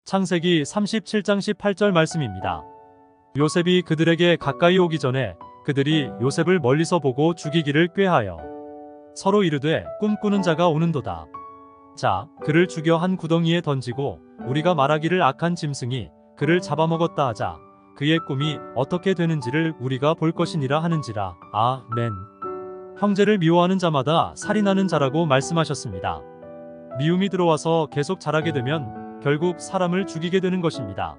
창세기 37장 18절 말씀입니다. 요셉이 그들에게 가까이 오기 전에 그들이 요셉을 멀리서 보고 죽이기를 꾀하여 서로 이르되 꿈꾸는 자가 오는도다. 자, 그를 죽여 한 구덩이에 던지고 우리가 말하기를 악한 짐승이 그를 잡아먹었다 하자. 그의 꿈이 어떻게 되는지를 우리가 볼 것이니라 하는지라. 아멘. 형제를 미워하는 자마다 살인하는 자라고 말씀하셨습니다. 미움이 들어와서 계속 자라게 되면 결국 사람을 죽이게 되는 것입니다.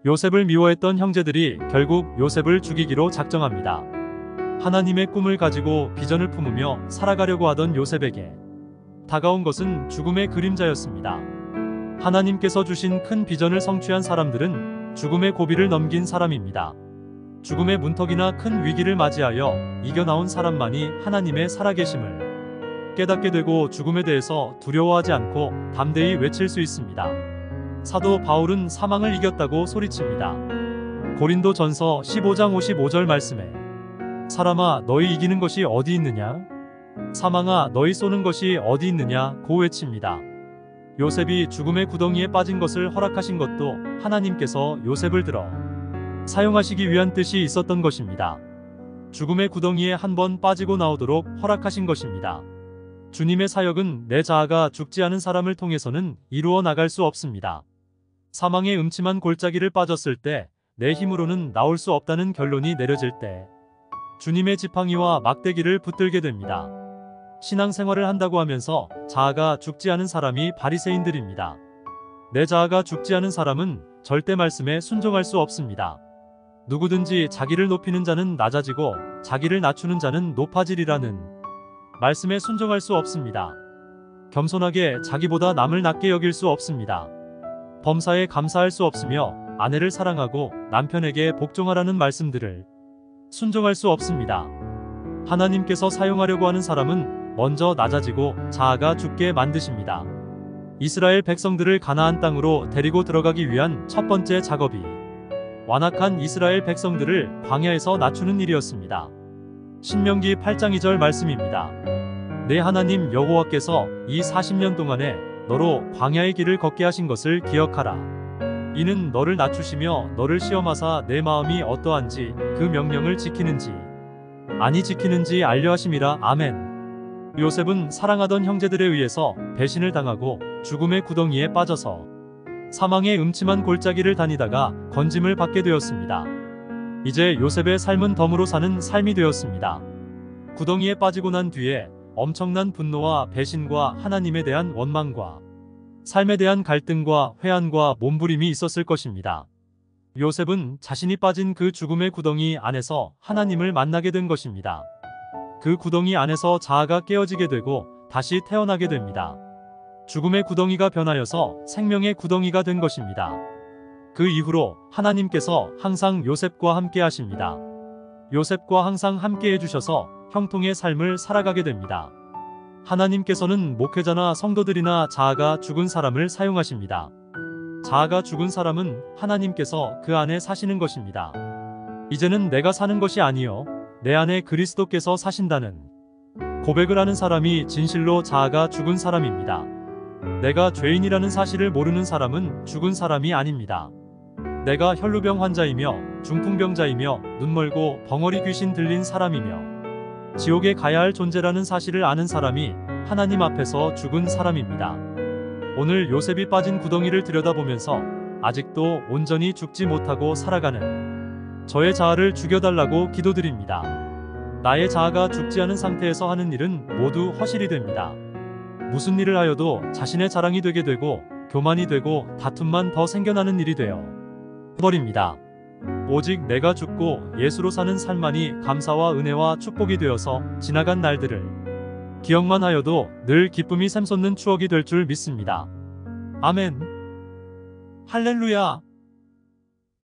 요셉을 미워했던 형제들이 결국 요셉을 죽이기로 작정합니다. 하나님의 꿈을 가지고 비전을 품으며 살아가려고 하던 요셉에게 다가온 것은 죽음의 그림자였습니다. 하나님께서 주신 큰 비전을 성취한 사람들은 죽음의 고비를 넘긴 사람입니다. 죽음의 문턱이나 큰 위기를 맞이하여 이겨나온 사람만이 하나님의 살아계심을 깨닫게 되고 죽음에 대해서 두려워하지 않고 담대히 외칠 수 있습니다. 사도 바울은 사망을 이겼다고 소리칩니다. 고린도전서 15장 55절 말씀에 사람아 너희 이기는 것이 어디 있느냐? 사망아 너희 쏘는 것이 어디 있느냐? 고 외칩니다. 요셉이 죽음의 구덩이에 빠진 것을 허락하신 것도 하나님께서 요셉을 들어 사용하시기 위한 뜻이 있었던 것입니다. 죽음의 구덩이에 한번 빠지고 나오도록 허락하신 것입니다. 주님의 사역은 내 자아가 죽지 않은 사람을 통해서는 이루어 나갈 수 없습니다. 사망의 음침한 골짜기를 빠졌을 때 내 힘으로는 나올 수 없다는 결론이 내려질 때 주님의 지팡이와 막대기를 붙들게 됩니다. 신앙생활을 한다고 하면서 자아가 죽지 않은 사람이 바리새인들입니다. 내 자아가 죽지 않은 사람은 절대 말씀에 순종할 수 없습니다. 누구든지 자기를 높이는 자는 낮아지고 자기를 낮추는 자는 높아지리라는 말씀에 순종할 수 없습니다. 겸손하게 자기보다 남을 낮게 여길 수 없습니다. 범사에 감사할 수 없으며 아내를 사랑하고 남편에게 복종하라는 말씀들을 순종할 수 없습니다. 하나님께서 사용하려고 하는 사람은 먼저 낮아지고 자아가 죽게 만드십니다. 이스라엘 백성들을 가나안 땅으로 데리고 들어가기 위한 첫 번째 작업이 완악한 이스라엘 백성들을 광야에서 낮추는 일이었습니다. 신명기 8장 2절 말씀입니다. 내 하나님 여호와께서 이 40년 동안에 너로 광야의 길을 걷게 하신 것을 기억하라. 이는 너를 낮추시며 너를 시험하사 내 마음이 어떠한지 그 명령을 지키는지 아니 지키는지 알려 하심이라. 아멘. 요셉은 사랑하던 형제들에 의해서 배신을 당하고 죽음의 구덩이에 빠져서 사망의 음침한 골짜기를 다니다가 건짐을 받게 되었습니다. 이제 요셉의 삶은 덤으로 사는 삶이 되었습니다. 구덩이에 빠지고 난 뒤에 엄청난 분노와 배신과 하나님에 대한 원망과 삶에 대한 갈등과 회한과 몸부림이 있었을 것입니다. 요셉은 자신이 빠진 그 죽음의 구덩이 안에서 하나님을 만나게 된 것입니다. 그 구덩이 안에서 자아가 깨어지게 되고 다시 태어나게 됩니다. 죽음의 구덩이가 변하여서 생명의 구덩이가 된 것입니다. 그 이후로 하나님께서 항상 요셉과 함께 하십니다. 요셉과 항상 함께 해주셔서 형통의 삶을 살아가게 됩니다. 하나님께서는 목회자나 성도들이나 자아가 죽은 사람을 사용하십니다. 자아가 죽은 사람은 하나님께서 그 안에 사시는 것입니다. 이제는 내가 사는 것이 아니요 내 안에 그리스도께서 사신다는 고백을 하는 사람이 진실로 자아가 죽은 사람입니다. 내가 죄인이라는 사실을 모르는 사람은 죽은 사람이 아닙니다. 내가 혈루병 환자이며 중풍병자이며 눈멀고 벙어리 귀신 들린 사람이며 지옥에 가야 할 존재라는 사실을 아는 사람이 하나님 앞에서 죽은 사람입니다. 오늘 요셉이 빠진 구덩이를 들여다보면서 아직도 온전히 죽지 못하고 살아가는 저의 자아를 죽여달라고 기도드립니다. 나의 자아가 죽지 않은 상태에서 하는 일은 모두 허실이 됩니다. 무슨 일을 하여도 자신의 자랑이 되게 되고 교만이 되고 다툼만 더 생겨나는 일이 되어 버립니다. 오직 내가 죽고 예수로 사는 삶만이 감사와 은혜와 축복이 되어서 지나간 날들을 기억만 하여도 늘 기쁨이 샘솟는 추억이 될 줄 믿습니다. 아멘. 할렐루야.